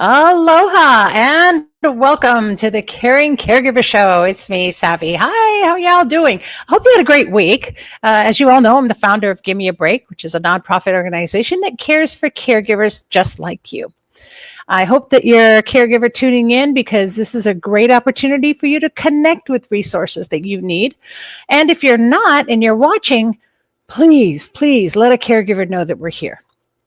Aloha and welcome to the Caring Caregiver Show. It's me, Savvy. Hi, how y'all doing? I hope you had a great week. As you all know, I'm the founder of Give Me a Break, which is a nonprofit organization that cares for caregivers just like you. I hope that you're a caregiver tuning in because this is a great opportunity for you to connect with resources that you need. And if you're not and you're watching, please let a caregiver know that we're here.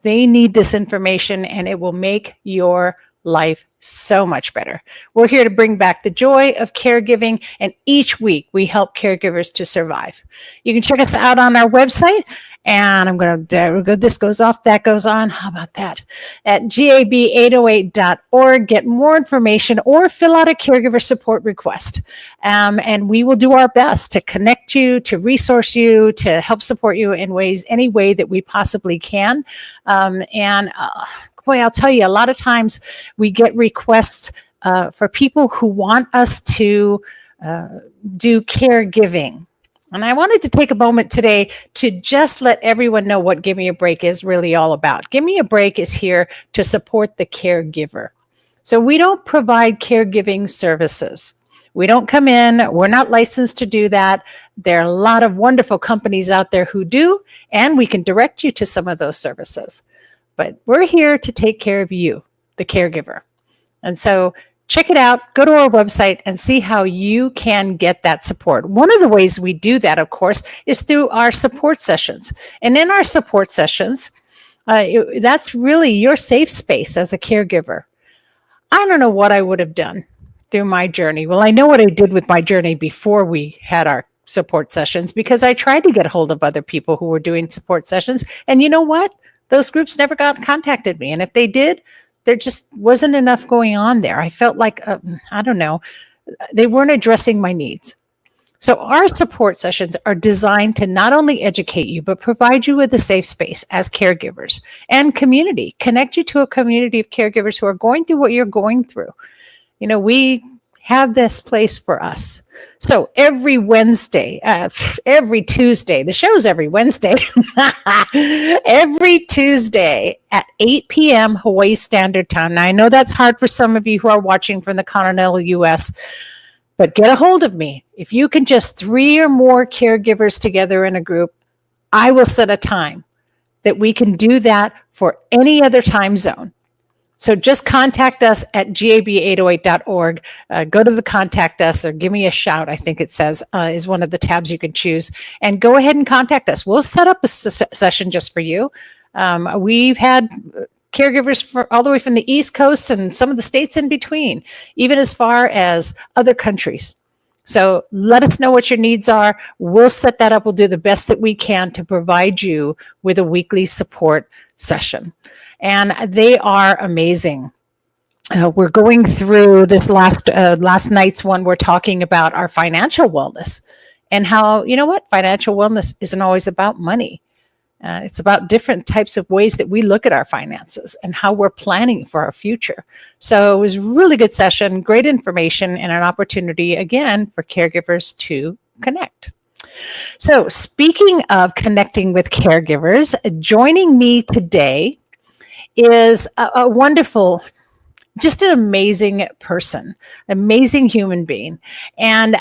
They need this information and it will make your life so much better. We're here to bring back the joy of caregiving, and each week we help caregivers to survive. You can check us out on our website, and I'm going to, this goes off, that goes on. How about that? At gab808.org, get more information or fill out a caregiver support request. And we will do our best to connect you, to resource you, to help support you in any way that we possibly can. Boy, I'll tell you, a lot of times we get requests for people who want us to do caregiving. And I wanted to take a moment today to just let everyone know what Give Me a Break is really all about. Give Me a Break is here to support the caregiver. So we don't provide caregiving services. We don't come in. We're not licensed to do that. There are a lot of wonderful companies out there who do, and we can direct you to some of those services. But we're here to take care of you, the caregiver. And so check it out, go to our website and see how you can get that support. One of the ways we do that, of course, is through our support sessions. And in our support sessions, that's really your safe space as a caregiver. I don't know what I would have done through my journey. Well, I know what I did with my journey before we had our support sessions, because I tried to get a hold of other people who were doing support sessions. And you know what? Those groups never contacted me. And if they did, there just wasn't enough going on there. I felt like, I don't know, they weren't addressing my needs. So our support sessions are designed to not only educate you, but provide you with a safe space as caregivers and community, connect you to a community of caregivers who are going through what you're going through. You know, we have this place for us. So every Wednesday, every Tuesday, the show's every Wednesday, every Tuesday at 8 p.m. Hawaii Standard Time. Now, I know that's hard for some of you who are watching from the continental U.S., but get a hold of me. If you can just 3 or more caregivers together in a group, I will set a time that we can do that for any other time zone. So just contact us at gab808.org. Go to the contact us or give me a shout, I think it says, is one of the tabs you can choose. And go ahead and contact us. We'll set up a session just for you. We've had caregivers all the way from the East Coast and some of the states in between, even as far as other countries. So let us know what your needs are. We'll set that up. We'll do the best that we can to provide you with a weekly support session. And they are amazing. We're going through this last night's one. We're talking about our financial wellness and how, you know what, financial wellness isn't always about money. It's about different types of ways that we look at our finances and how we're planning for our future. So it was a really good session, great information, and an opportunity, again, for caregivers to connect. So speaking of connecting with caregivers, joining me today is a wonderful, just an amazing person, amazing human being. And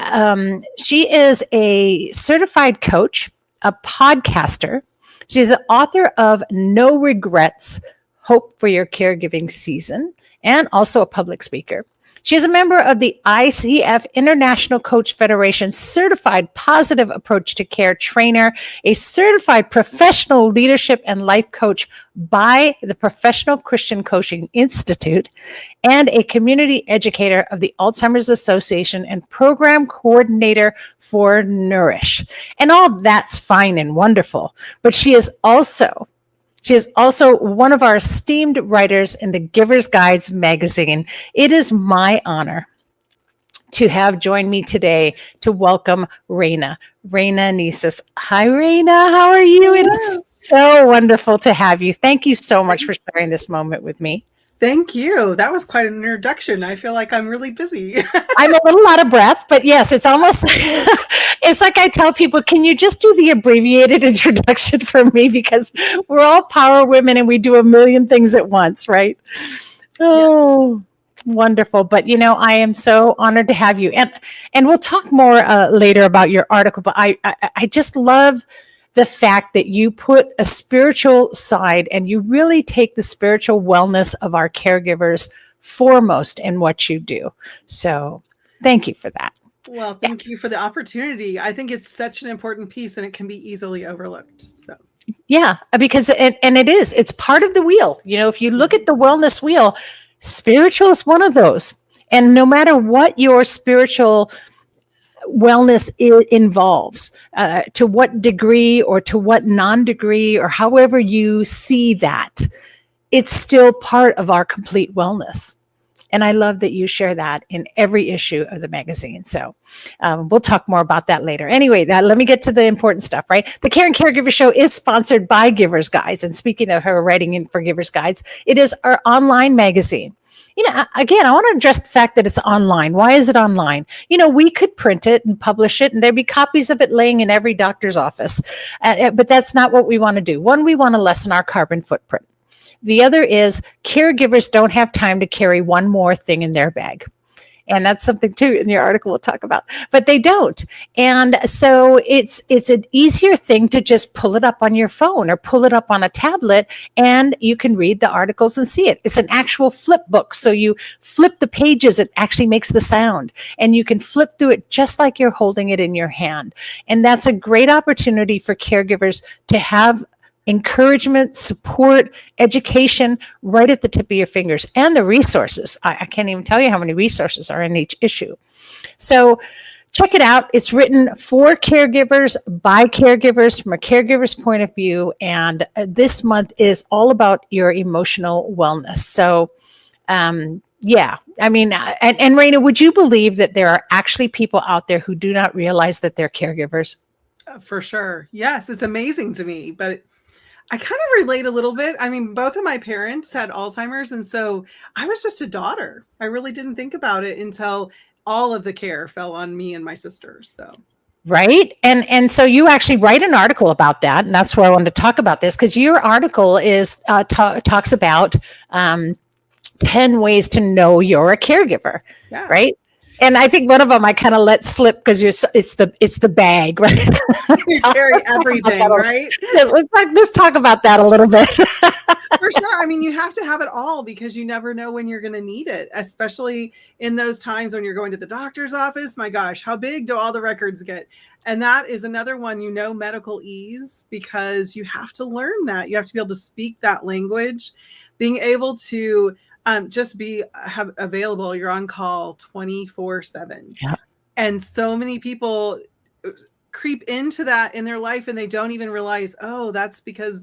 she is a certified coach, a podcaster. She's the author of No Regrets, Hope for Your Caregiving Season, and also a public speaker. She's a member of the ICF International Coach Federation Certified Positive Approach to Care Trainer, a certified professional leadership and life coach by the Professional Christian Coaching Institute, and a community educator of the Alzheimer's Association and program coordinator for Nourish. And all that's fine and wonderful, but she is also one of our esteemed writers in the Giver's Guides magazine. It is my honor to have joined me today to welcome Raina Nieses. Hi, Raina. How are you? It is so wonderful to have you. Thank you so much for sharing this moment with me. Thank you. That was quite an introduction. I feel like I'm really busy. I'm a little out of breath, but yes, it's almost, it's like I tell people, can you just do the abbreviated introduction for me? Because we're all power women and we do a million things at once, right? Oh, wonderful. But I am so honored to have you. And we'll talk more later about your article, but I just love the fact that you put a spiritual side and you really take the spiritual wellness of our caregivers foremost in what you do. So thank you for that. Well, thank you for the opportunity. I think it's such an important piece and it can be easily overlooked. So Yeah, because it's part of the wheel. If you look at the wellness wheel, spiritual is one of those. And no matter what your spiritual wellness involves, to what degree or to what non-degree or however you see that, it's still part of our complete wellness. And I love that you share that in every issue of the magazine. So we'll talk more about that later. Anyway, let me get to the important stuff, right? The Care and Caregiver Show is sponsored by Givers Guides. And speaking of her writing in for Givers Guides, it is our online magazine. Again, I want to address the fact that it's online. Why is it online? We could print it and publish it, and there'd be copies of it laying in every doctor's office. But that's not what we want to do. One, we want to lessen our carbon footprint. The other is caregivers don't have time to carry one more thing in their bag. And that's something too in your article we'll talk about, but they don't. And so it's an easier thing to just pull it up on your phone or pull it up on a tablet and you can read the articles and see it. It's an actual flip book. So you flip the pages, it actually makes the sound and you can flip through it just like you're holding it in your hand. And that's a great opportunity for caregivers to have encouragement, support, education right at the tip of your fingers, and the resources. I can't even tell you how many resources are in each issue. So check it out. It's written for caregivers, by caregivers, from a caregiver's point of view. And this month is all about your emotional wellness. So yeah, I mean, and Raina, would you believe that there are actually people out there who do not realize that they're caregivers? for sure. Yes, it's amazing to me, but I kind of relate a little bit. I mean, both of my parents had Alzheimer's, and so I was just a daughter. I really didn't think about it until all of the care fell on me and my sister. So right. And so you actually write an article about that, and that's where I wanted to talk about this, because your article is talks about 10 ways to know you're a caregiver, yeah. right? And I think one of them I kind of let slip because it's the bag, right? You carry everything, right? Yes, let's talk about that a little bit. For sure. I mean, you have to have it all because you never know when you're going to need it, especially in those times when you're going to the doctor's office. My gosh, how big do all the records get? And that is another one, medical ease, because you have to learn that. You have to be able to speak that language, being able to just have available. You're on call 24/7. Yeah. And so many people creep into that in their life and they don't even realize, oh, that's because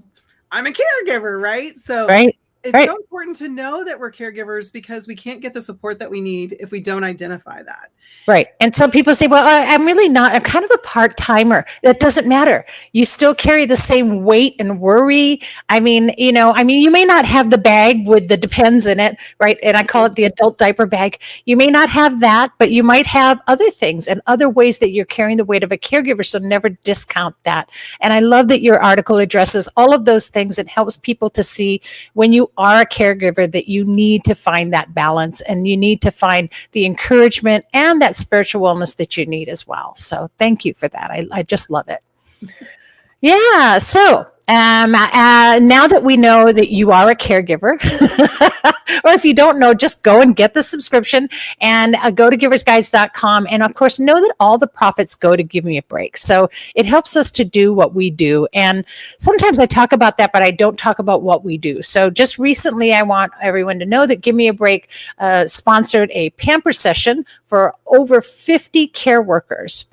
I'm a caregiver, right? So Right. it's Right. so important to know that we're caregivers because we can't get the support that we need if we don't identify that. Right. And some people say, well, I'm really not, I'm kind of a part-timer. That doesn't matter. You still carry the same weight and worry. I mean, you may not have the bag with the Depends in it, right? And I call it the adult diaper bag. You may not have that, but you might have other things and other ways that you're carrying the weight of a caregiver. So never discount that. And I love that your article addresses all of those things and helps people to see when you are a caregiver that you need to find that balance and you need to find the encouragement and that spiritual wellness that you need as well. So thank you for that. I just love it. Yeah. So now that we know that you are a caregiver, or if you don't know, just go and get the subscription and go to giversguides.com. And of course, know that all the profits go to Give Me a Break. So it helps us to do what we do. And sometimes I talk about that, but I don't talk about what we do. So just recently, I want everyone to know that Give Me a Break sponsored a pamper session for over 50 care workers.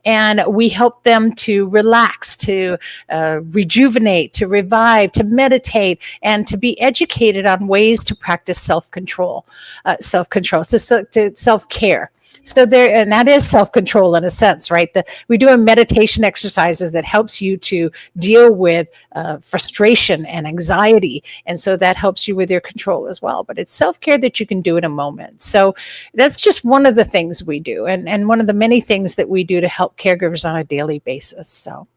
And we help them to relax, to rejuvenate, to revive, to meditate, and to be educated on ways to practice self-control, to self-care. So and that is self-control in a sense, right? We do a meditation exercises that helps you to deal with frustration and anxiety. And so that helps you with your control as well. But it's self-care that you can do in a moment. So that's just one of the things we do and one of the many things that we do to help caregivers on a daily basis. So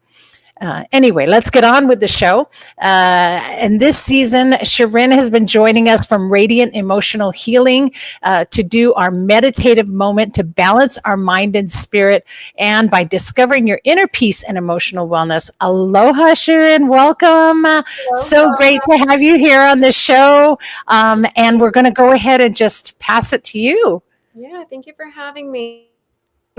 Anyway, let's get on with the show. And this season, Shirin has been joining us from Radiant Emotional Healing to do our meditative moment to balance our mind and spirit, and by discovering your inner peace and emotional wellness. Aloha, Shirin. Welcome. So great to have you here on the show. And we're going to go ahead and just pass it to you. Yeah, thank you for having me.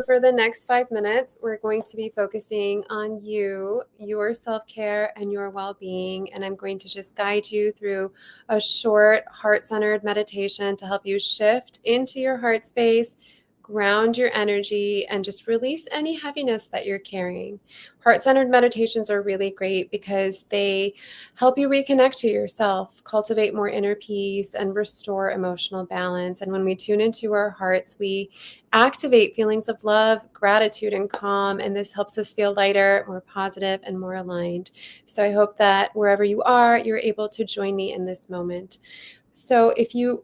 For the next 5 minutes, we're going to be focusing on you, your self-care, and your well-being. And I'm going to just guide you through a short heart-centered meditation to help you shift into your heart space, ground your energy, and just release any heaviness that you're carrying. Heart-centered meditations are really great because they help you reconnect to yourself, cultivate more inner peace, and restore emotional balance. And when we tune into our hearts, we activate feelings of love, gratitude, and calm. And this helps us feel lighter, more positive, and more aligned. So I hope that wherever you are, you're able to join me in this moment. So if you're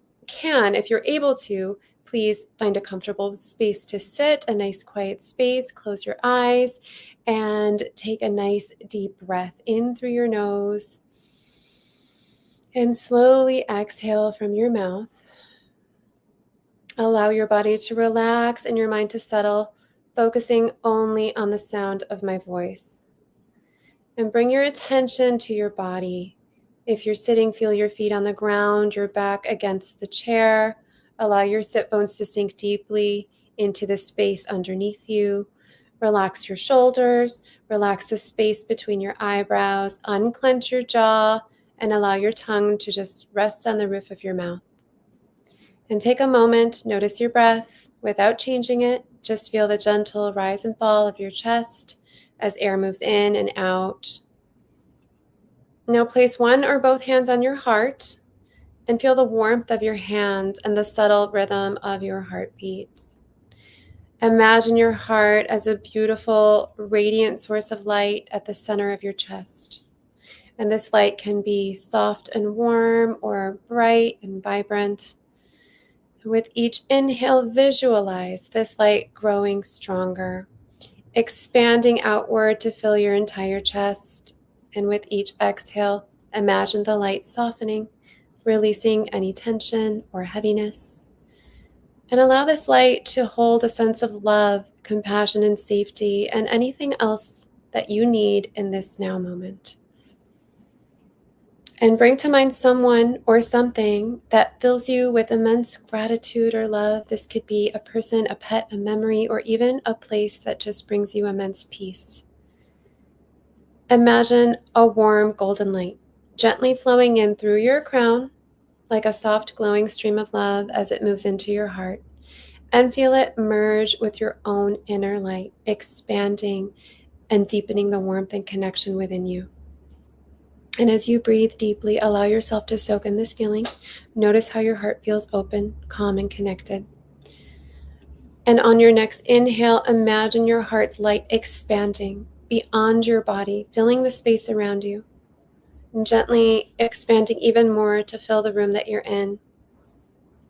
able to, please find a comfortable space to sit, a nice quiet space, close your eyes, and take a nice deep breath in through your nose. And slowly exhale from your mouth. Allow your body to relax and your mind to settle, focusing only on the sound of my voice. And bring your attention to your body. If you're sitting, feel your feet on the ground, your back against the chair. Allow your sit bones to sink deeply into the space underneath you. Relax your shoulders, relax the space between your eyebrows, unclench your jaw, and allow your tongue to just rest on the roof of your mouth. And take a moment, notice your breath without changing it. Just feel the gentle rise and fall of your chest as air moves in and out. Now place one or both hands on your heart and feel the warmth of your hands and the subtle rhythm of your heartbeat. Imagine your heart as a beautiful, radiant source of light at the center of your chest. And this light can be soft and warm or bright and vibrant. With each inhale, visualize this light growing stronger, expanding outward to fill your entire chest. And with each exhale, imagine the light softening, releasing any tension or heaviness. And allow this light to hold a sense of love, compassion, and safety, and anything else that you need in this now moment. And bring to mind someone or something that fills you with immense gratitude or love. This could be a person, a pet, a memory, or even a place that just brings you immense peace. Imagine a warm golden light gently flowing in through your crown like a soft glowing stream of love as it moves into your heart. And feel it merge with your own inner light, expanding and deepening the warmth and connection within you. And as you breathe deeply, allow yourself to soak in this feeling. Notice how your heart feels open, calm, and connected. And on your next inhale, imagine your heart's light expanding beyond your body, filling the space around you, and gently expanding even more to fill the room that you're in.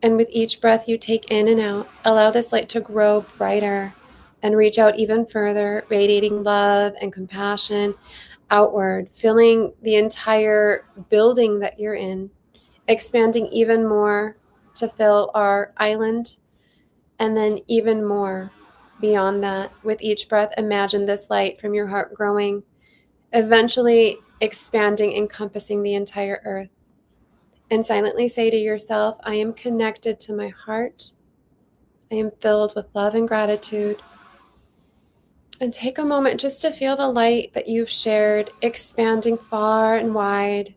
And with each breath you take in and out, allow this light to grow brighter and reach out even further, radiating love and compassion outward, filling the entire building that you're in, expanding even more to fill our island, and then even more beyond that. With each breath, imagine this light from your heart growing, eventually expanding, encompassing the entire earth. And silently say to yourself, I am connected to my heart. I am filled with love and gratitude. And take a moment just to feel the light that you've shared, expanding far and wide,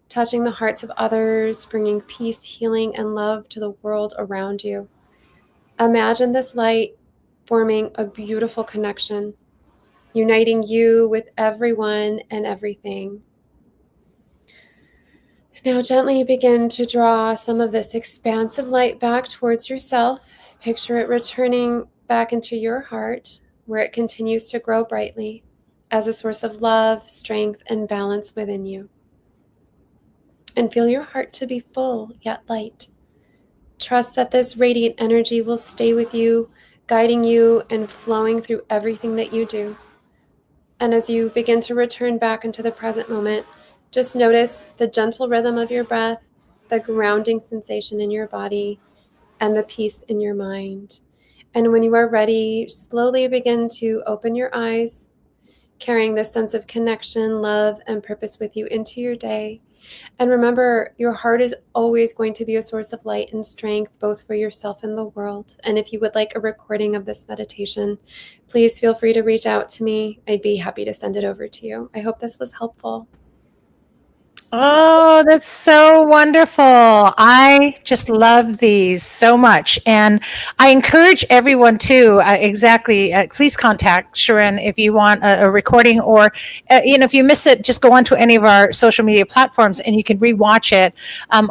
touching the hearts of others, bringing peace, healing, and love to the world around you. Imagine this light forming a beautiful connection, uniting you with everyone and everything. Now gently begin to draw some of this expansive light back towards yourself. Picture it returning back into your heart, where it continues to grow brightly as a source of love, strength, and balance within you. And feel your heart to be full yet light. Trust that this radiant energy will stay with you, guiding you and flowing through everything that you do. And as you begin to return back into the present moment, just notice the gentle rhythm of your breath, the grounding sensation in your body, and the peace in your mind. And when you are ready, slowly begin to open your eyes, carrying this sense of connection, love, and purpose with you into your day. And remember, your heart is always going to be a source of light and strength, both for yourself and the world. And if you would like a recording of this meditation, please feel free to reach out to me. I'd be happy to send it over to you. I hope this was helpful. Oh, that's so wonderful. I just love these so much. And I encourage everyone to please contact Sharon if you want a recording, or, if you miss it, just go on to any of our social media platforms and you can rewatch it,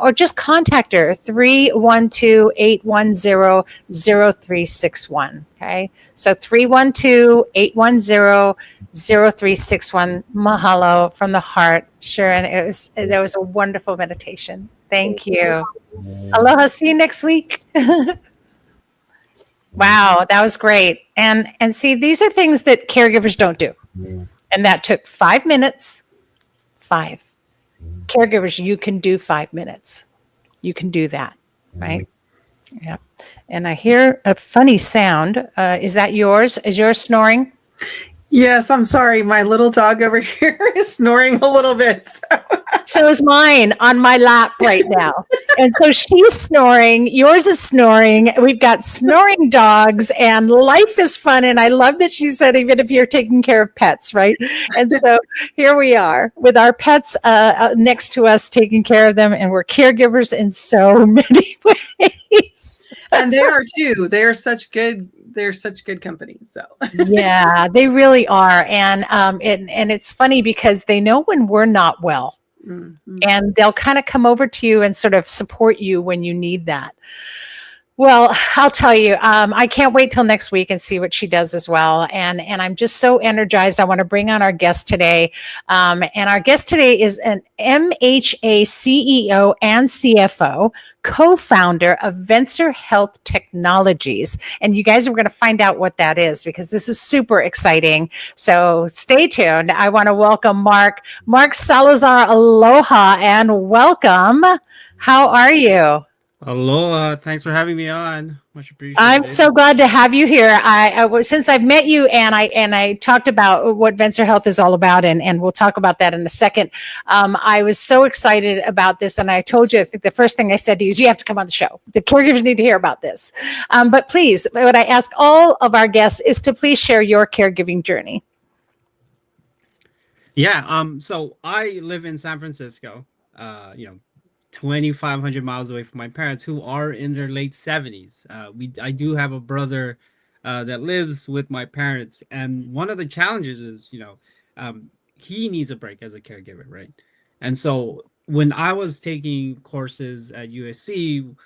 or just contact her, 312-810-0361. Okay. So 312-810-0361. Mahalo from the heart, Sharon. That was a wonderful meditation. Thank you. Aloha. See you next week. Wow, that was great. And see, these are things that caregivers don't do. And that took 5 minutes. 5. Caregivers, you can do 5 minutes. You can do that, right? Yeah. And I hear a funny sound. Is that yours? Is yours snoring? Yes, I'm sorry. My little dog over here is snoring a little bit. So is mine on my lap right now. And so she's snoring. Yours is snoring. We've got snoring dogs, and life is fun. And I love that she said, even if you're taking care of pets, right? And so here we are with our pets next to us, taking care of them. And we're caregivers in so many ways. And they are too. They're such good company. So yeah, they really are. And it's funny because they know when we're not well. Mm-hmm. And they'll kind of come over to you and sort of support you when you need that. Well, I'll tell you, I can't wait till next week and see what she does as well. And I'm just so energized. I want to bring on our guest today. And our guest today is an MHA CEO and CFO, co-founder of Venture Health Technologies. And you guys are going to find out what that is, because this is super exciting. So stay tuned. I want to welcome Mark Salazar. Aloha and welcome. How are you? Aloha. Thanks for having me on. Much appreciated. I'm so glad to have you here. Since I've met you and I talked about what Venture Health is all about, and we'll talk about that in a second. I was so excited about this, and I told you, I think the first thing I said to you is, you have to come on the show. The caregivers need to hear about this. But please, what I ask all of our guests is to please share your caregiving journey. Yeah. So I live in San Francisco. 2,500 miles away from my parents, who are in their late 70s. I do have a brother that lives with my parents, and one of the challenges is, he needs a break as a caregiver, right? And so when I was taking courses at USC,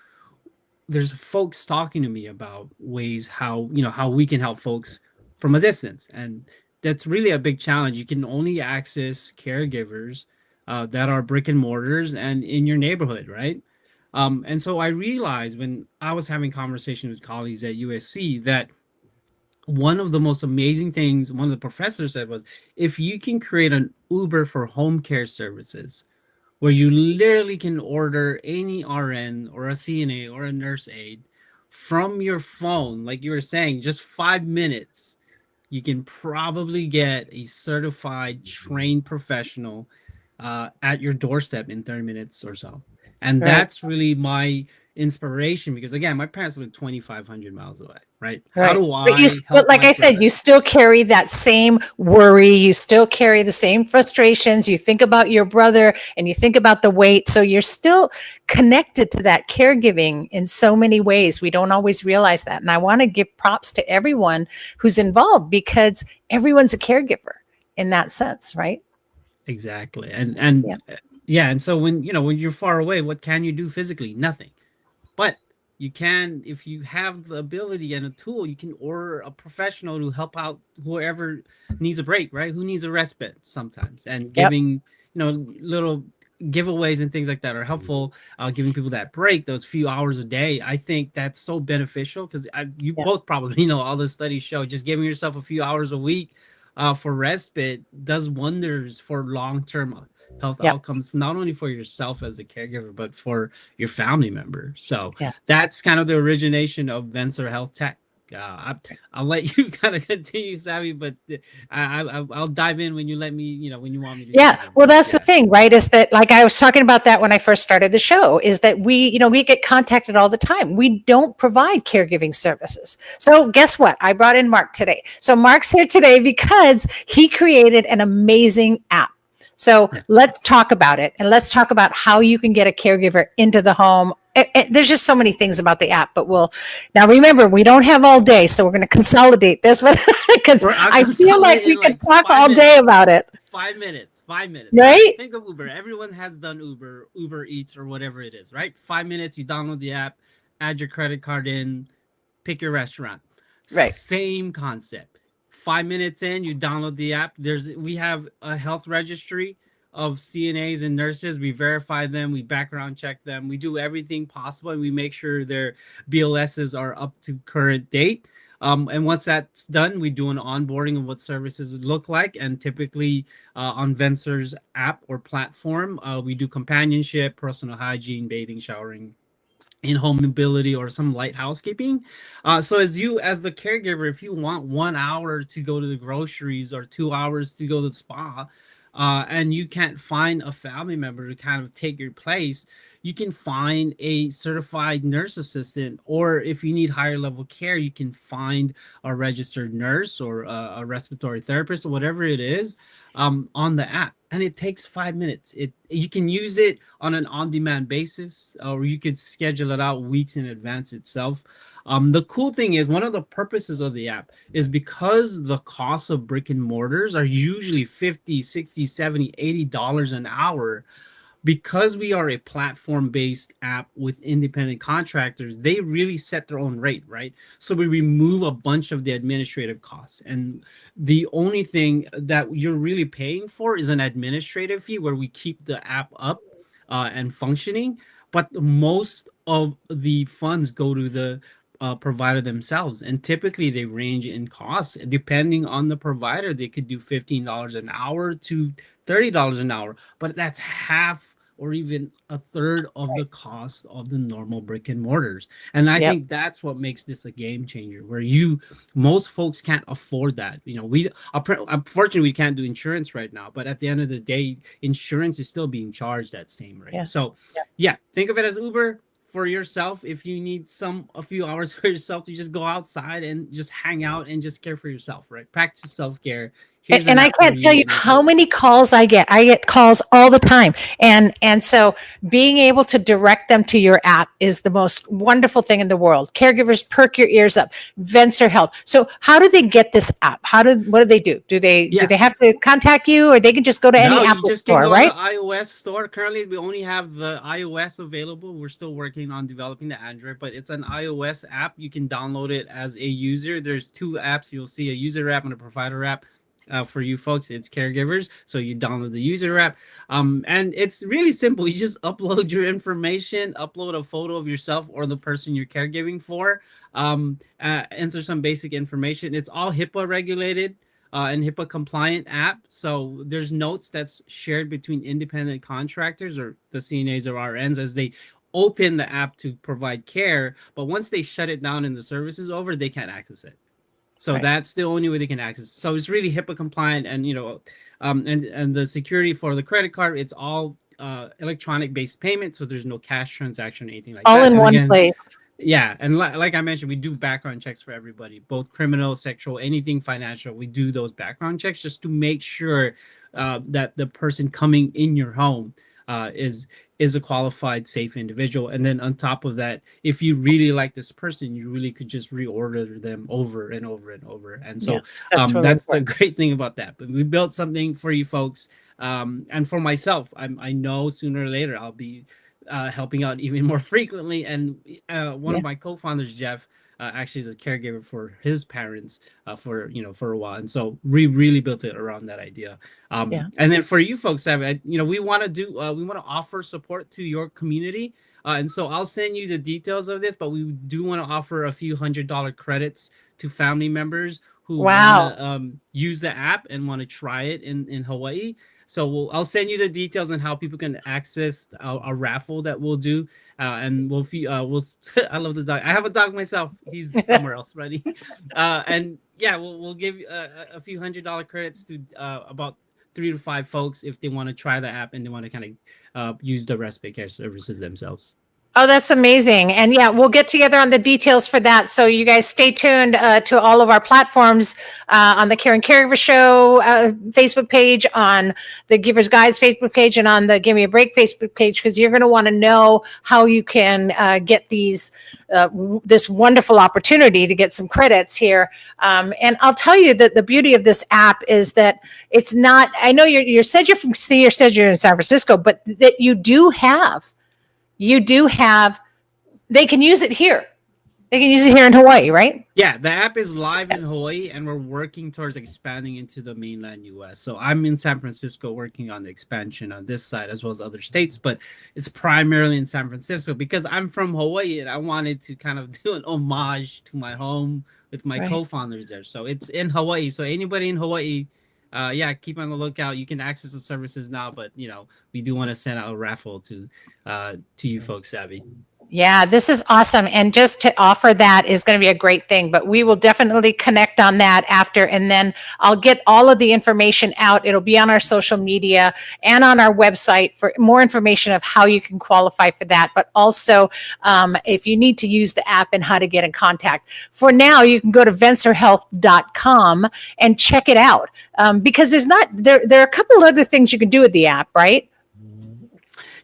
there's folks talking to me about ways how we can help folks from a distance, and that's really a big challenge. You can only access caregivers that are brick and mortars and in your neighborhood, right? And so I realized when I was having conversations with colleagues at USC that one of the most amazing things one of the professors said was, if you can create an Uber for home care services, where you literally can order any RN or a CNA or a nurse aide from your phone, like you were saying, just 5 minutes, you can probably get a certified, trained professional at your doorstep in 30 minutes or so. And right. That's really my inspiration, because again, my parents live 2,500 miles away, right? Right. How do I but like I said, you still carry that same worry, you still carry the same frustrations, you think about your brother and you think about the weight, so you're still connected to that caregiving in so many ways. We don't always realize that. And I want to give props to everyone who's involved, because everyone's a caregiver in that sense, right? Exactly. And so when you're far away, what can you do physically? Nothing. But you can, if you have the ability and a tool, you can order a professional to help out whoever needs a break, right? Who needs a respite sometimes, and giving little giveaways and things like that are helpful. Giving people that break, those few hours a day, I think that's so beneficial, because you both probably know all the studies show just giving yourself a few hours a week for respite does wonders for long-term health Yep. outcomes, not only for yourself as a caregiver, but for your family member. So Yeah. that's kind of the origination of Venser Health Tech. I'll let you kind of continue, Savvy, but I'll dive in when you let me, when you want me to. Yeah, dive in. well, that's the thing, right? Is that, like I was talking about that when I first started the show, is that we get contacted all the time. We don't provide caregiving services. So guess what? I brought in Mark today. So Mark's here today because he created an amazing app. So let's talk about it, and let's talk about how you can get a caregiver into the home. There's just so many things about the app, but now remember, we don't have all day, so we're going to consolidate this, because I feel like we could talk all day about it. 5 minutes, right? Think of Uber. Everyone has done Uber Eats or whatever it is, right? 5 minutes, you download the app, add your credit card in, pick your restaurant. Right. Same concept. 5 minutes in, you download the app. We have a health registry of CNAs and nurses. We verify them, we background check them, we do everything possible, and we make sure their BLSs are up to current date. And once that's done, we do an onboarding of what services would look like. And typically on Venser's app or platform, we do companionship, personal hygiene, bathing, showering, in-home mobility, or some light housekeeping. So as the caregiver, if you want 1 hour to go to the groceries or 2 hours to go to the spa, and you can't find a family member to kind of take your place, you can find a certified nurse assistant, or if you need higher level care, you can find a registered nurse or a respiratory therapist or whatever it is on the app. And it takes 5 minutes. You can use it on an on-demand basis, or you could schedule it out weeks in advance itself. The cool thing is, one of the purposes of the app is because the costs of brick and mortars are usually $50, $60, $70, $80 an hour. Because we are a platform-based app with independent contractors, they really set their own rate, right? So we remove a bunch of the administrative costs. And the only thing that you're really paying for is an administrative fee, where we keep the app up and functioning. But most of the funds go to the provider themselves, and typically they range in costs depending on the provider. They could do $15 an hour to $30 an hour, but that's half or even a third of the cost of the normal brick and mortars. And I think that's what makes this a game changer, where most folks can't afford that. Unfortunately, we can't do insurance right now, but at the end of the day, insurance is still being charged at same rate. Yeah. So think of it as Uber for yourself. If you need a few hours for yourself to just go outside and just hang out and just care for yourself, right? Practice self-care. And I can't tell you how many calls I get. I get calls all the time. And so being able to direct them to your app is the most wonderful thing in the world. Caregivers, perk your ears up. Venser Health. So how do they get this app? What do they do? Do they have to contact you, or they can just go to any Apple store, right? To the iOS store. Currently, we only have the iOS available. We're still working on developing the Android, but it's an iOS app. You can download it as a user. There's two apps. You'll see a user app and a provider app. For you folks, it's caregivers. So you download the user app, and it's really simple. You just upload your information, upload a photo of yourself or the person you're caregiving for, enter some basic information. It's all HIPAA regulated and HIPAA compliant app. So there's notes that's shared between independent contractors or the CNAs or RNs as they open the app to provide care. But once they shut it down and the service is over, they can't access it. So that's the only way they can access. So it's really HIPAA compliant, and and the security for the credit card, it's all electronic based payment. So there's no cash transaction or anything like that. All in one place. Yeah, and like I mentioned, we do background checks for everybody, both criminal, sexual, anything financial. We do those background checks just to make sure that the person coming in your home is a qualified, safe individual. And then on top of that, if you really like this person, you really could just reorder them over and over and over. And so that's the great thing about that. But we built something for you folks. And for myself, I know sooner or later I'll be helping out even more frequently. And one of my co-founders, Jeff, actually is a caregiver for his parents for a while, and so we really built it around that idea. And then for you folks, we want to offer support to your community. And so I'll send you the details of this, but we do want to offer a few $100 credits to family members who Wow. want to use the app and want to try it in Hawaii. So I'll send you the details on how people can access a raffle that we'll do. And we'll I love this dog. I have a dog myself. He's somewhere else ready. And yeah, we'll give a few $100 credits to about 3 to 5 folks if they want to try the app and they want to kind of use the respite care services themselves. Oh, that's amazing. And yeah, we'll get together on the details for that. So you guys stay tuned to all of our platforms on the Caring Caregiver Show Facebook page, on the Givers Guides Facebook page, and on the Give Me a Break Facebook page, because you're going to want to know how you can get this wonderful opportunity to get some credits here. And I'll tell you that the beauty of this app is that it's not, I know you said you're from C, or said you're in San Francisco, but that you do have, they can use it here. They can use it here in Hawaii, right? Yeah, the app is live in Hawaii, and we're working towards expanding into the mainland US. So I'm in San Francisco working on the expansion on this side as well as other states, but it's primarily in San Francisco because I'm from Hawaii and I wanted to kind of do an homage to my home with my co-founders there. So it's in Hawaii. So anybody in Hawaii, keep on the lookout. You can access the services now, but we do want to send out a raffle to you folks, Savvy. Yeah, this is awesome. And just to offer that is going to be a great thing, but we will definitely connect on that after. And then I'll get all of the information out. It'll be on our social media and on our website for more information of how you can qualify for that. But also if you need to use the app and how to get in contact. For now, you can go to venturehealth.com and check it out because there are a couple other things you can do with the app, right?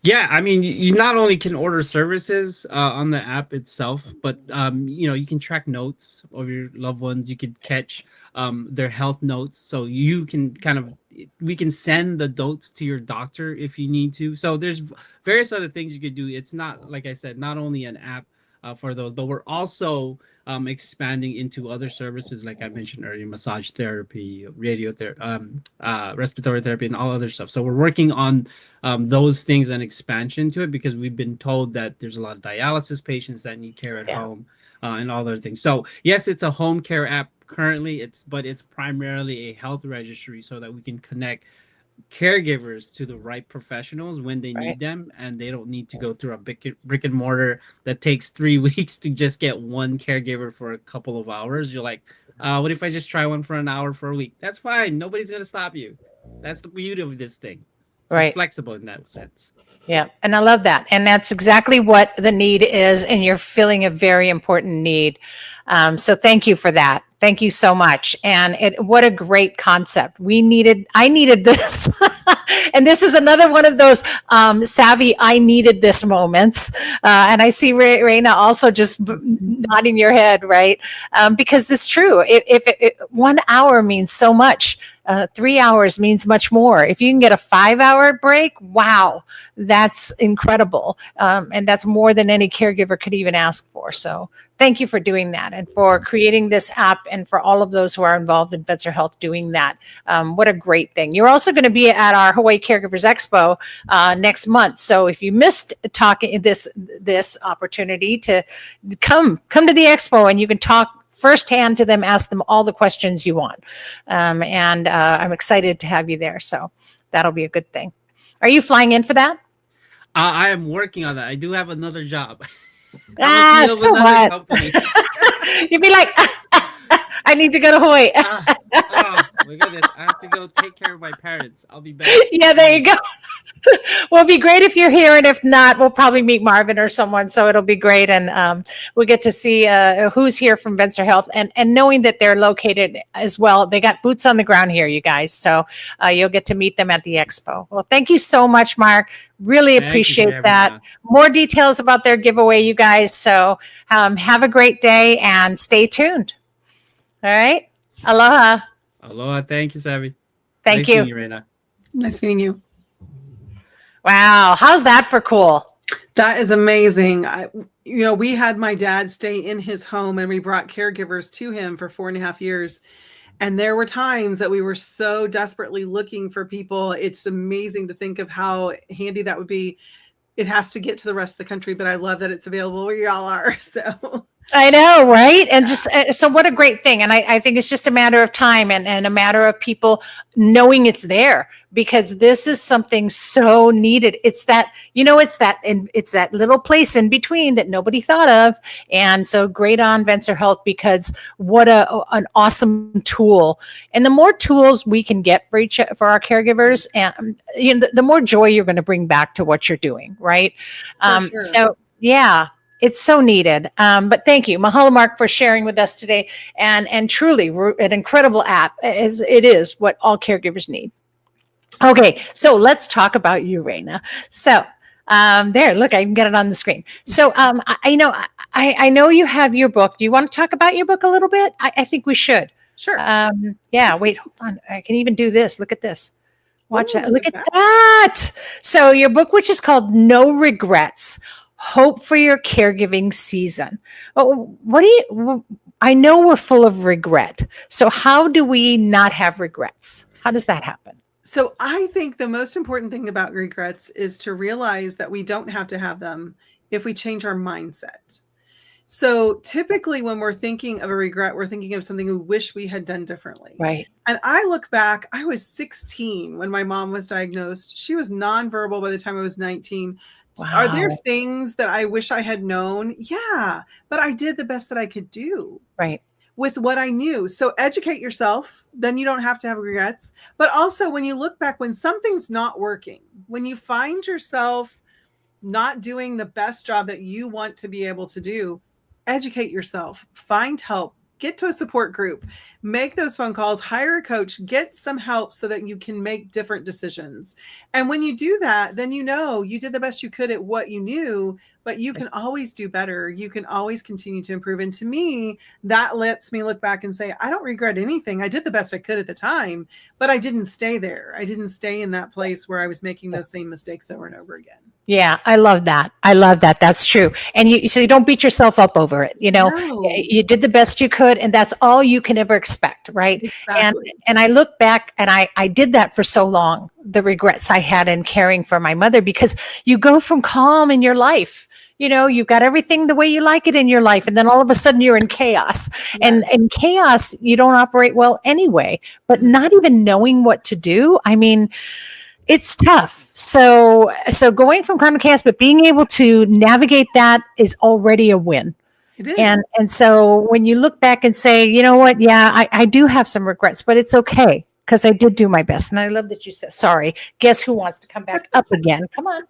Yeah, I mean, you not only can order services on the app itself, but you can track notes of your loved ones. You could catch their health notes, so you can we can send the notes to your doctor if you need to. So there's various other things you could do. It's not, like I said, not only an app for those, but we're also expanding into other services, like I mentioned earlier, massage therapy, radiotherapy, respiratory therapy, and all other stuff. So we're working on those things and expansion to it because we've been told that there's a lot of dialysis patients that need care at home and all other things. So yes, it's a home care app currently, but it's primarily a health registry so that we can connect caregivers to the right professionals when they need them, and they don't need to go through a brick and mortar that takes 3 weeks to just get one caregiver for a couple of hours. You're like, what if I just try one for an hour for a week? That's fine. Nobody's going to stop you. That's the beauty of this thing. It's flexible in that sense. Yeah. And I love that. And that's exactly what the need is. And you're filling a very important need. So thank you for that. Thank you so much. And what a great concept. I needed this. And this is another one of those savvy, I needed this moments. And I see Raina also just nodding your head, right? Because it's true. If 1 hour means so much, 3 hours means much more. If you can get a 5-hour break, wow, that's incredible. And that's more than any caregiver could even ask for. So thank you for doing that and for creating this app and for all of those who are involved in Venture Health doing that. What a great thing. You're also going to be at our Hawaii Caregivers Expo next month. So if you missed talking this opportunity to come to the expo and you can talk firsthand to them, ask them all the questions you want. And I'm excited to have you there. So that'll be a good thing. Are you flying in for that? I am working on that. I do have another job. So what? You'd be like, I need to go to Hawaii. Oh my goodness. I have to go take care of my parents. I'll be back. Yeah, there you go. Well, it'd be great if you're here. And if not, we'll probably meet Marvin or someone. So it'll be great. And we'll get to see who's here from Venture Health and knowing that they're located as well. They got boots on the ground here, you guys. So you'll get to meet them at the expo. Well, thank you so much, Mark. Really appreciate that. More details about their giveaway, you guys. So have a great day and stay tuned. All right. Aloha. Aloha. Thank you, Savvy. Thank you. Nice meeting you, Raina. Nice meeting you. Wow. How's that for cool? That is amazing. We had my dad stay in his home and we brought caregivers to him for 4.5 years. And there were times that we were so desperately looking for people. It's amazing to think of how handy that would be. it has to get to the rest of the country, but I love that it's available where y'all are. So I know, right? And just so what a great thing. And I think it's just a matter of time and a matter of people knowing it's there, because this is something so needed. It's that, it's that little place in between that nobody thought of. And so great on Venture Health, because what an awesome tool. And the more tools we can get for our caregivers, and the more joy you're going to bring back to what you're doing, right? sure. So yeah. It's so needed. But thank you, Mahalo, Mark, for sharing with us today. And truly an incredible app, as it is what all caregivers need. Okay, so let's talk about you, Raina. So there, look, I can get it on the screen. So I know you have your book. Do you want to talk about your book a little bit? I think we should. sure. Yeah, wait, hold on. I can even do this. Look at this. Watch Ooh, that. Look at that. So your book, which is called No Regrets, Hope for Your Caregiving Season. I know we're full of regret. So how do we not have regrets? How does that happen? So I think the most important thing about regrets is to realize that we don't have to have them if we change our mindset. So typically when we're thinking of a regret, we're thinking of something we wish we had done differently. Right. And I look back, I was 16 when my mom was diagnosed. She was nonverbal by the time I was 19. Wow. Are there things that I wish I had known? Yeah, but I did the best that I could do. Right. With what I knew. So educate yourself, then you don't have to have regrets. But also when you look back, when something's not working, when you find yourself not doing the best job that you want to be able to do, educate yourself, find help, get to a support group, make those phone calls, hire a coach, get some help so that you can make different decisions. And when you do that, then you did the best you could at what you knew, but you can always do better. You can always continue to improve. And to me, that lets me look back and say, I don't regret anything. I did the best I could at the time, but I didn't stay there. I didn't stay in that place where I was making those same mistakes over and over again. Yeah, I love that. That's true. And you don't beat yourself up over it. No. You did the best you could, and that's all you can ever expect, right? Exactly. And I look back, and I did that for so long, the regrets I had in caring for my mother, because you go from calm in your life. You've got everything the way you like it in your life, and then all of a sudden you're in chaos. Yes. And in chaos, you don't operate well anyway. But not even knowing what to do, I mean, it's tough. So going from chronic chaos, but being able to navigate that is already a win. It is. And so when you look back and say, you know what, yeah, I do have some regrets, but it's okay, because I did do my best. And I love that you said, sorry, guess who wants to come back up again? Come on.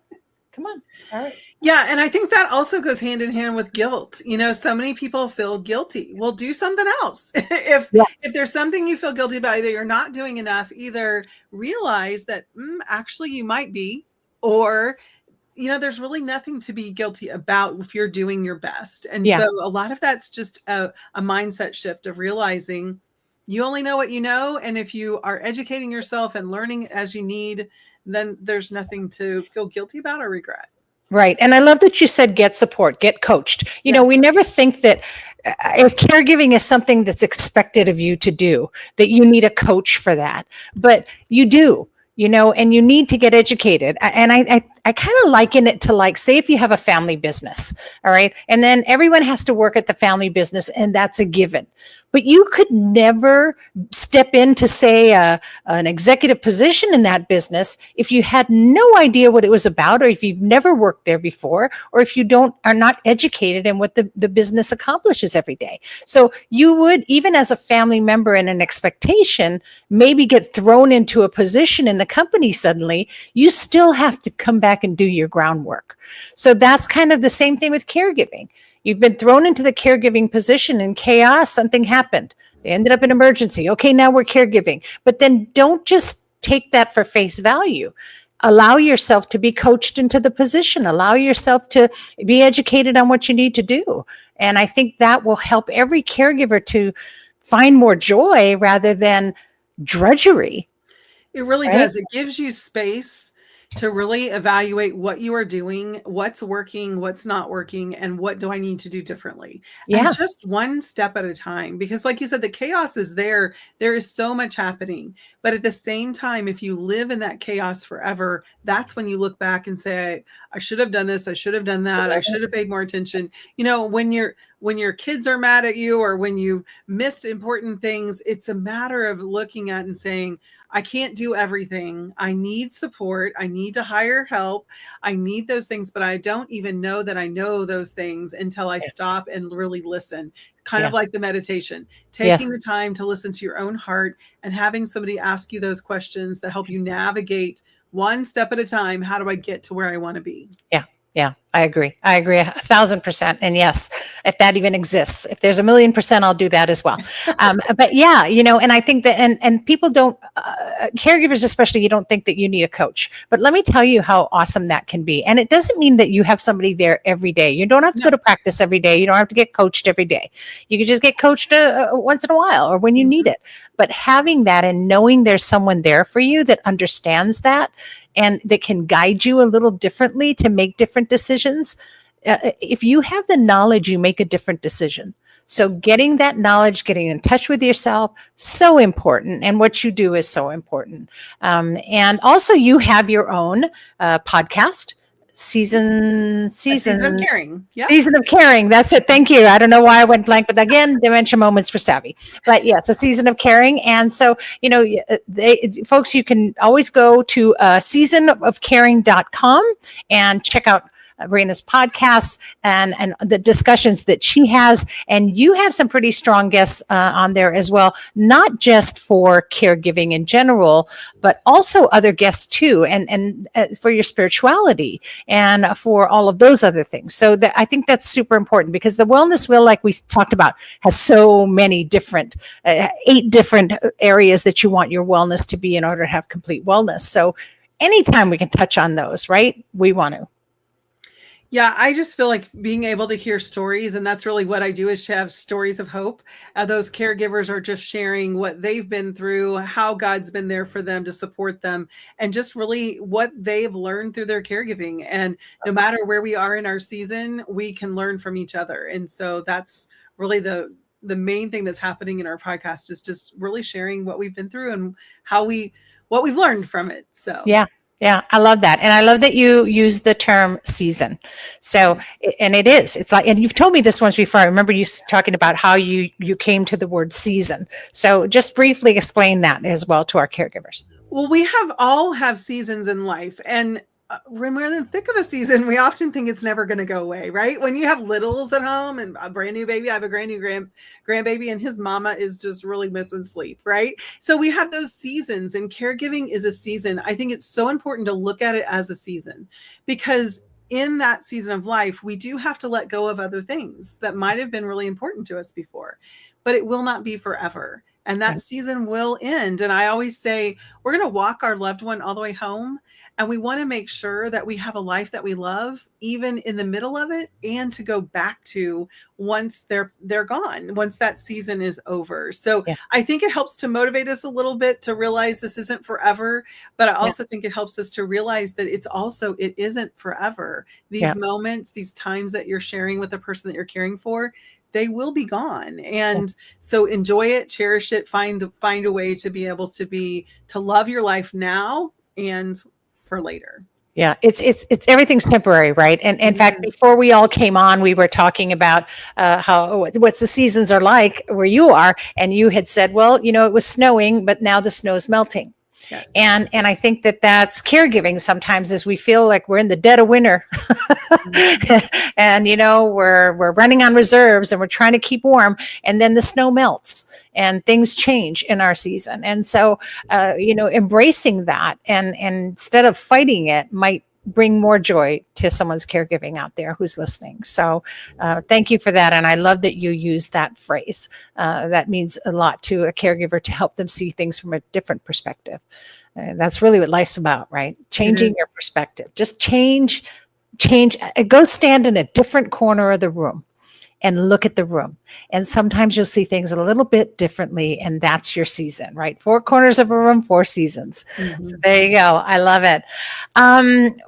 All right. Yeah. And I think that also goes hand in hand with guilt. So many people feel guilty. Well, do something else. If there's something you feel guilty about, either you're not doing enough, either realize that actually you might be, or, there's really nothing to be guilty about if you're doing your best. And so a lot of that's just a mindset shift of realizing you only know what you know. And if you are educating yourself and learning as you need, then there's nothing to feel guilty about or regret. Right. And I love that you said get support, get coached. We never think that if caregiving is something that's expected of you to do, that you need a coach for that. But you do, and you need to get educated. And I kind of liken it to, like, say if you have a family business, all right, and then everyone has to work at the family business, and that's a given. But you could never step into, say, an executive position in that business if you had no idea what it was about, or if you've never worked there before, or if you are not educated in what the business accomplishes every day. So you would, even as a family member in an expectation, maybe get thrown into a position in the company suddenly. You still have to come back and do your groundwork. So that's kind of the same thing with caregiving. You've been thrown into the caregiving position in chaos. Something happened. They ended up in emergency. Okay, now we're caregiving. But then don't just take that for face value. Allow yourself to be coached into the position. Allow yourself to be educated on what you need to do. And I think that will help every caregiver to find more joy rather than drudgery. It really does. It gives you space to really evaluate what you are doing, what's working, what's not working, and what do I need to do differently. Yeah. And just one step at a time, because like you said, the chaos is there. There is so much happening. But at the same time, if you live in that chaos forever, that's when you look back and say, I should have done this. I should have done that. I should have paid more attention. You know, when your kids are mad at you or when you missed important things, it's a matter of looking at and saying, I can't do everything. I need support. I need to hire help. I need those things, but I don't even know that I know those things until I stop and really listen. Kind of like the meditation, taking the time to listen to your own heart and having somebody ask you those questions that help you navigate one step at a time. How do I get to where I want to be? Yeah, I agree. I agree 1,000%. And yes, if that even exists, if there's 1,000,000%, I'll do that as well. But yeah, you know, and I think that, and people don't, caregivers especially, you don't think that you need a coach. But let me tell you how awesome that can be. And it doesn't mean that you have somebody there every day. You don't have to go to practice every day. You don't have to get coached every day. You can just get coached once in a while or when you need it. But having that and knowing there's someone there for you that understands that and that can guide you a little differently to make different decisions. If you have the knowledge, you make a different decision. So getting that knowledge, getting in touch with yourself, so important. And what you do is so important. And also you have your own podcast. Season of Caring. Yeah. Season of Caring. That's it. Thank you. I don't know why I went blank, but again, dementia moments for savvy. But yes, a Season of Caring. And so, you know, folks, you can always go to seasonofcaring.com and check out Raina's podcasts and the discussions that she has. And you have some pretty strong guests on there as well, not just for caregiving in general, but also other guests too, and for your spirituality and for all of those other things. So I think that's super important because the wellness wheel, like we talked about, has so many different, 8 different areas that you want your wellness to be in order to have complete wellness. So anytime we can touch on those, right? We want to. Yeah, I just feel like being able to hear stories, and that's really what I do, is to have stories of hope. Those caregivers are just sharing what they've been through, how God's been there for them to support them, and just really what they've learned through their caregiving. And no matter where we are in our season, we can learn from each other. And so that's really the main thing that's happening in our podcast, is just really sharing what we've been through and what we've learned from it. So Yeah, I love that. And I love that you use the term season. So, and it's like, and you've told me this once before. I remember you talking about how you came to the word season. So just briefly explain that as well to our caregivers. Well, we all have seasons in life. And when we're in the thick of a season, we often think it's never going to go away, right? When you have littles at home and a brand new baby, I have a brand new grandbaby, and his mama is just really missing sleep, right? So we have those seasons, and caregiving is a season. I think it's so important to look at it as a season, because in that season of life, we do have to let go of other things that might have been really important to us before, but it will not be forever. And that season will end. And I always say, we're going to walk our loved one all the way home. And we want to make sure that we have a life that we love, even in the middle of it, and to go back to once they're gone, once that season is over. So I think it helps to motivate us a little bit to realize this isn't forever. But I also think it helps us to realize that it isn't forever. These moments, these times that you're sharing with the person that you're caring for, they will be gone. And so enjoy it, cherish it, find a way to be able to love your life now and for later. Yeah, it's everything's temporary, right? And in fact, before we all came on, we were talking about what the seasons are like where you are, and you had said, well, you know, it was snowing, but now the snow's melting. Yes. And I think that's caregiving sometimes, as we feel like we're in the dead of winter and, you know, we're running on reserves and we're trying to keep warm, and then the snow melts and things change in our season. And so, you know, embracing that and instead of fighting it might bring more joy to someone's caregiving out there who's listening. So thank you for that. And I love that you use that phrase. That means a lot to a caregiver, to help them see things from a different perspective. That's really what life's about, right? Changing your perspective. Just change, go stand in a different corner of the room and look at the room. And sometimes you'll see things a little bit differently, and that's your season, right? 4 corners of a room, 4 seasons. So there you go. I love it.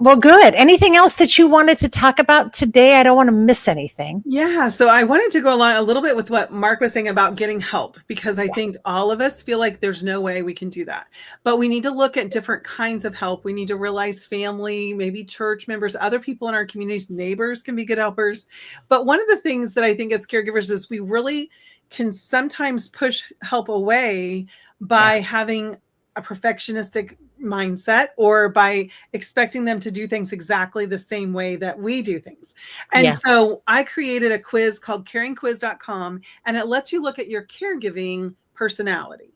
Well, good. Anything else that you wanted to talk about today? I don't want to miss anything. Yeah, so I wanted to go along a little bit with what Mark was saying about getting help, because I think all of us feel like there's no way we can do that. But we need to look at different kinds of help. We need to realize family, maybe church members, other people in our communities, neighbors can be good helpers. But one of the things that I think as caregivers is we really can sometimes push help away by having a perfectionistic mindset, or by expecting them to do things exactly the same way that we do things. And so I created a quiz called caringquiz.com, and it lets you look at your caregiving personality.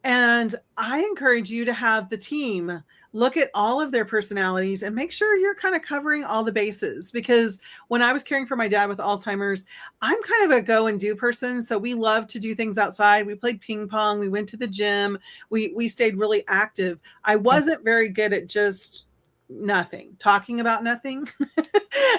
And I encourage you to have the team look at all of their personalities and make sure you're kind of covering all the bases. Because when I was caring for my dad with Alzheimer's, I'm kind of a go and do person. So we love to do things outside. We played ping pong. We went to the gym. We stayed really active. I wasn't very good at just nothing, talking about nothing.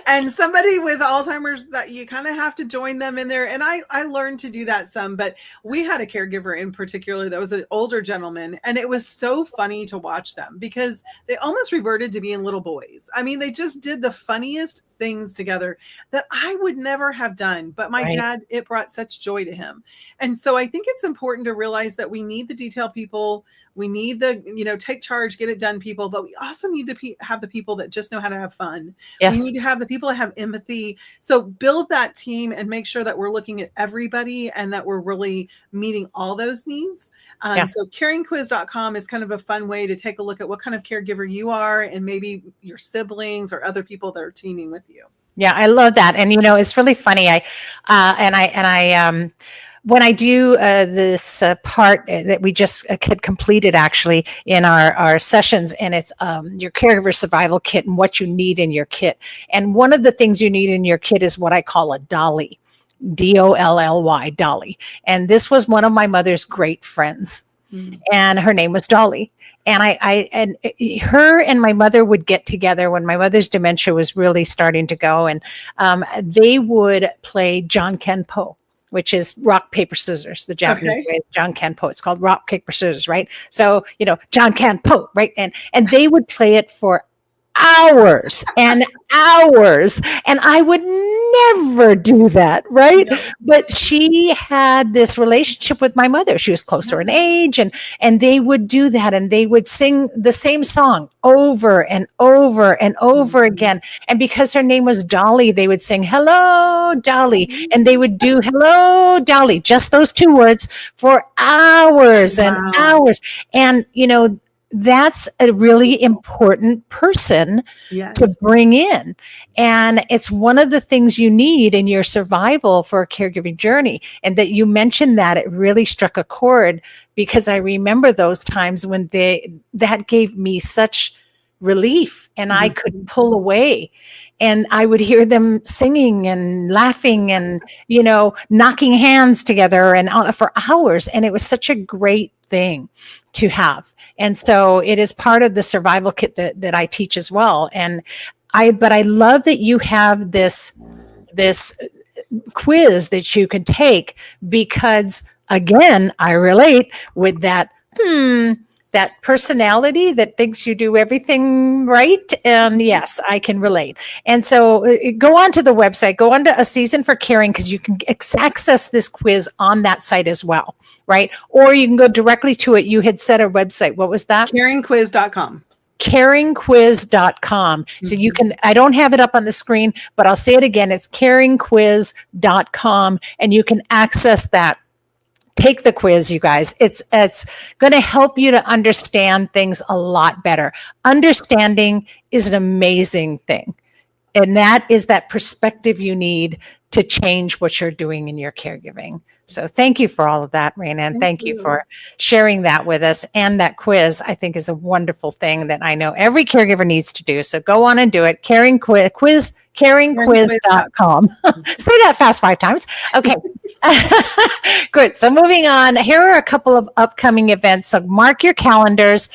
And somebody with Alzheimer's, that you kind of have to join them in there. And I learned to do that some, but we had a caregiver in particular that was an older gentleman. And it was so funny to watch them because they almost reverted to being little boys. I mean, they just did the funniest things together that I would never have done. But my dad, it brought such joy to him. And so I think it's important to realize that we need the detail people. We need the, take charge, get it done people, but we also need to have the people that just know how to have fun. Yes. We need to have the people that have empathy. So build that team and make sure that we're looking at everybody and that we're really meeting all those needs. So caringquiz.com is kind of a fun way to take a look at what kind of caregiver you are and maybe your siblings or other people that are teaming with you. Yeah, I love that. And, it's really funny. When I do this part that we just had completed actually in our sessions, and it's your caregiver survival kit and what you need in your kit. And one of the things you need in your kit is what I call a dolly, DOLLY, dolly. And this was one of my mother's great friends. And her name was Dolly. And her and my mother would get together when my mother's dementia was really starting to go. And they would play John Kenpo, which is rock, paper, scissors. The Japanese way is John Kenpo. It's called rock, paper, scissors, right? So, John Kenpo, right? And they would play it for hours and hours. And I would never do that, right? No. But she had this relationship with my mother. She was closer in age, and they would do that, and they would sing the same song over and over and over again. And because her name was Dolly, they would sing, "Hello, Dolly." And they would do "Hello, Dolly," just those 2 words for hours and hours. And, that's a really important person to bring in. And it's one of the things you need in your survival for a caregiving journey. And that you mentioned that, it really struck a chord, because I remember those times when that gave me such relief, and I could pull away. And I would hear them singing and laughing and, knocking hands together and for hours. And it was such a great thing to have. And so it is part of the survival kit that I teach as well. But I love that you have this quiz that you can take, because again, I relate with that personality that thinks you do everything right. And yes, I can relate. And so go on to the website, go on to A Season for Caring, because you can access this quiz on that site as well, right? Or you can go directly to it. You had said a website. What was that? Caringquiz.com. Caringquiz.com. So you can, I don't have it up on the screen, but I'll say it again. It's caringquiz.com, and you can access that. Take the quiz, you guys. It's going to help you to understand things a lot better. Understanding is an amazing thing. And that is that perspective you need to change what you're doing in your caregiving. So thank you for all of that, Raina, and thank you for sharing that with us. And that quiz, I think, is a wonderful thing that I know every caregiver needs to do. So go on and do it. Caringquiz.com. Say that fast 5 times. Okay. Good. So moving on, here are a couple of upcoming events. So mark your calendars.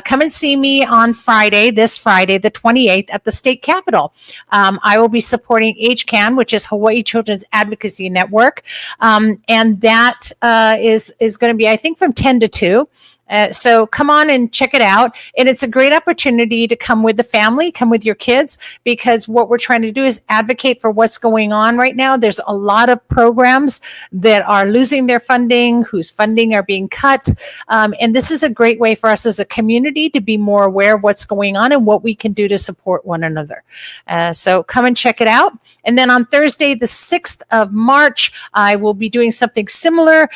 Come and see me on this Friday, the 28th, at the state capitol. I will be supporting HCAN, which is Hawaii Children's Advocacy Network. And that is going to be, I think, from 10 to 2. So come on and check it out. And it's a great opportunity to come with the family, come with your kids, because what we're trying to do is advocate for what's going on right now. There's a lot of programs that are losing their funding, whose funding are being cut. And this is a great way for us as a community to be more aware of what's going on and what we can do to support one another. So come and check it out. And then on Thursday, the 6th of March, I will be doing something similar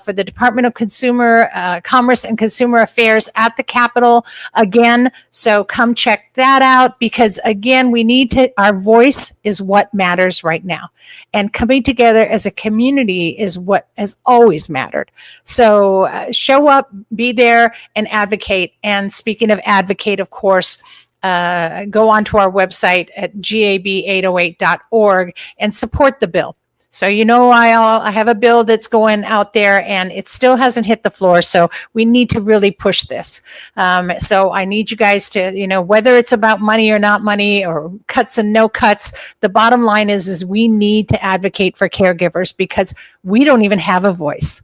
for the Department of Consumer Commerce and Consumer Affairs at the Capitol again. So come check that out, because again, we need to, our voice is what matters right now. And coming together as a community is what has always mattered. So show up, be there, and advocate. And speaking of advocate, of course, go onto our website at gab808.org and support the bill. So, I have a bill that's going out there and it still hasn't hit the floor. So we need to really push this. So I need you guys to, whether it's about money or not money or cuts and no cuts, the bottom line is we need to advocate for caregivers, because we don't even have a voice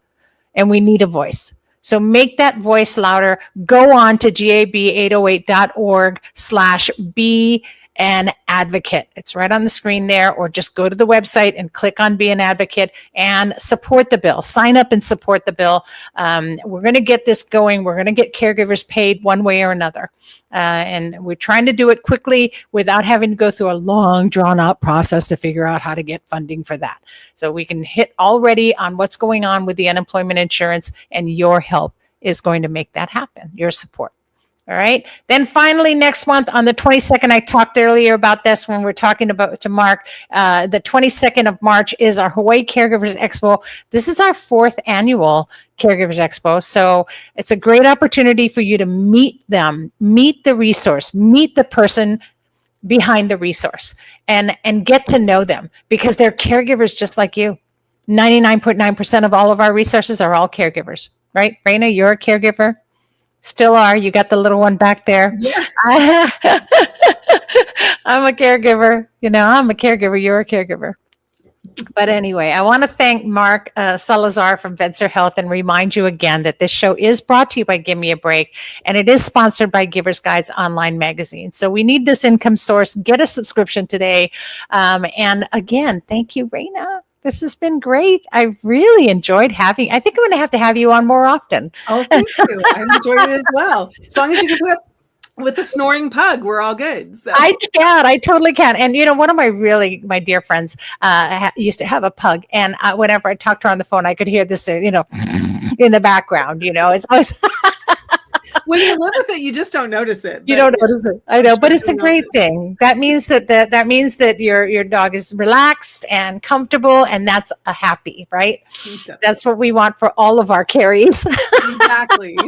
and we need a voice. So make that voice louder. Go on to gab808.org/be an advocate. It's right on the screen there, or just go to the website and click on Be an Advocate and support the bill. Sign up and support the bill. We're going to get this going. We're going to get caregivers paid one way or another. And we're trying to do it quickly without having to go through a long, drawn-out process to figure out how to get funding for that. So we can hit already on what's going on with the unemployment insurance, and your help is going to make that happen, your support. All right. Then finally, next month on the 22nd, I talked earlier about this when we're talking about to Mark. The 22nd of March is our Hawaii Caregivers Expo. This is our 4th annual Caregivers Expo. So it's a great opportunity for you to meet them, meet the resource, meet the person behind the resource, and get to know them, because they're caregivers just like you. 99.9% of all of our resources are all caregivers, right? Raina, you're a caregiver. Still are. You got the little one back there. Yeah. I'm a caregiver. I'm a caregiver. You're a caregiver. But anyway, I want to thank Mark Salazar from Venture Health and remind you again that this show is brought to you by Give Me a Break, and it is sponsored by Givers Guides online magazine. So we need this income source. Get a subscription today. And again, thank you, Raina. This has been great. I really enjoyed I think I'm going to have you on more often. Oh, thank you. I enjoyed it as well. As long as you can put up with the snoring pug, we're all good. So. I totally can. And, one of my dear friends used to have a pug. And whenever I talked to her on the phone, I could hear this, in the background, it's always... When you live with it, you just don't notice it. You don't notice it. I know, but it's a great thing. That means that your dog is relaxed and comfortable, and that's a happy, right? That's what we want for all of our carries. Exactly.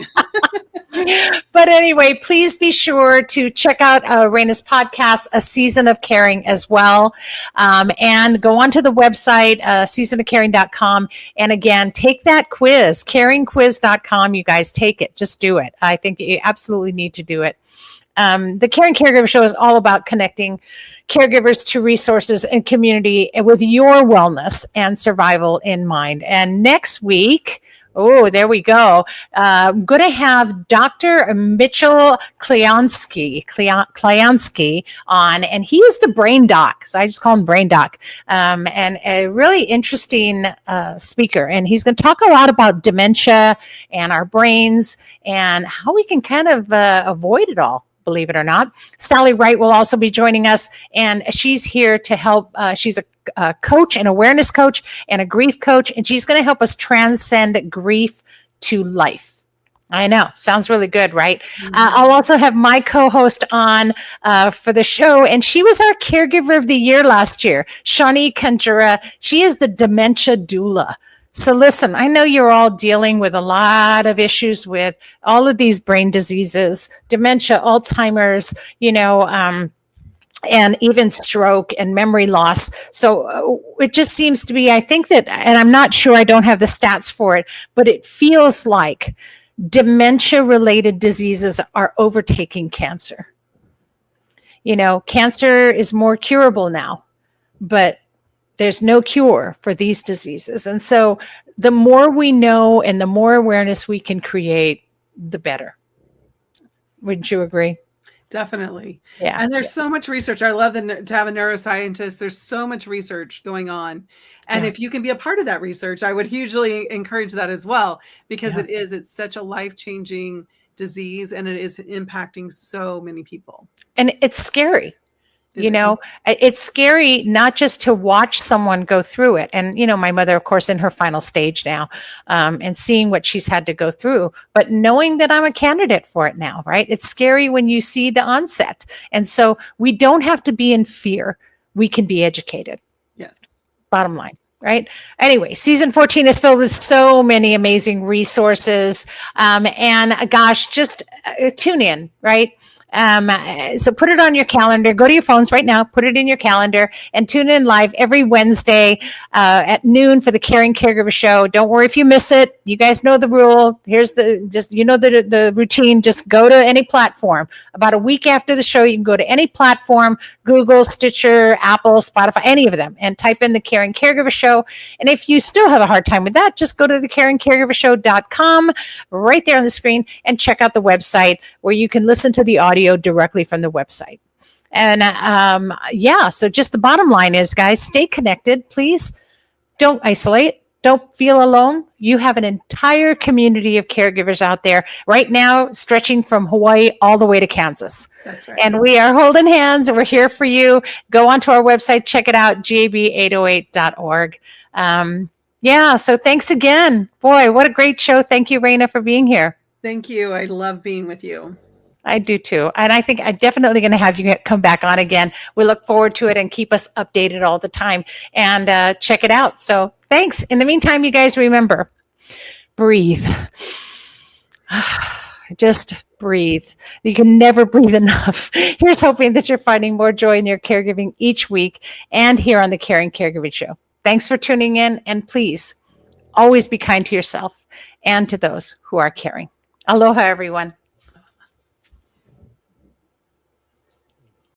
But anyway, please be sure to check out Raina's podcast, A Season of Caring, as well. And go onto the website, seasonofcaring.com. And again, take that quiz, caringquiz.com. You guys take it. Just do it. I think you absolutely need to do it. The Caring Caregiver Show is all about connecting caregivers to resources and community with your wellness and survival in mind. And next week, oh, there we go. I'm going to have Dr. Mitchell Klyansky on, and he is the brain doc. So I just call him brain doc, and a really interesting speaker. And he's going to talk a lot about dementia and our brains and how we can kind of avoid it all, believe it or not. Sally Wright will also be joining us, and she's here to help. She's a coach, an awareness coach, and a grief coach, and she's going to help us transcend grief to life. I know, sounds really good, right? Mm-hmm. I'll also have my co-host on for the show, and she was our Caregiver of the Year last year, Shawnee Kanjura. She is the dementia doula. So listen, I know you're all dealing with a lot of issues with all of these brain diseases, dementia, Alzheimer's, and even stroke and memory loss. So it just seems to be, I think that, and I'm not sure, I don't have the stats for it, but it feels like dementia-related diseases are overtaking cancer. Cancer is more curable now, but There's no cure for these diseases. And so the more we know and the more awareness we can create, the better. Wouldn't you agree? Definitely. Yeah. And there's so much research. I love to have a neuroscientist. There's so much research going on. And Yeah. if you can be a part of that research, I would hugely encourage that as well, because Yeah. it's such a life-changing disease and it is impacting so many people. And it's scary. It You is. know, it's scary not just to watch someone go through it. And, you know, my mother, of course, in her final stage now, and seeing what she's had to go through, but knowing that I'm a candidate for it now, right? It's scary when you see the onset. And so we don't have to be in fear. We can be educated. Yes. Bottom line. Right. Anyway, season 14 is filled with so many amazing resources. And gosh, just tune in, right? So put it on your calendar, go to your phones right now, put it in your calendar and tune in live every Wednesday at noon for the Caring Caregiver Show. Don't worry if you miss it. You guys know the rule. Here's the routine. Just go to any platform. About a week after the show, you can go to any platform, Google, Stitcher, Apple, Spotify, any of them, and type in the Caring Caregiver Show. And if you still have a hard time with that, just go to the caringcaregivershow.com right there on the screen and check out the website where you can listen to the audio directly from the website. And so just the bottom line is, guys, stay connected. Please don't isolate. Don't feel alone. You have an entire community of caregivers out there right now, stretching from Hawaii all the way to Kansas. That's right. And we are holding hands and we're here for you. Go onto our website, check it out, gab808.org. So thanks again. Boy, what a great show. Thank you, Raina, for being here. Thank you. I love being with you. I do too. And I think I'm definitely going to have you come back on again. We look forward to it and keep us updated all the time and check it out. So thanks. In the meantime, you guys remember, breathe. Just breathe. You can never breathe enough. Here's hoping that you're finding more joy in your caregiving each week and here on the Caring Caregiving Show. Thanks for tuning in. And please always be kind to yourself and to those who are caring. Aloha, everyone.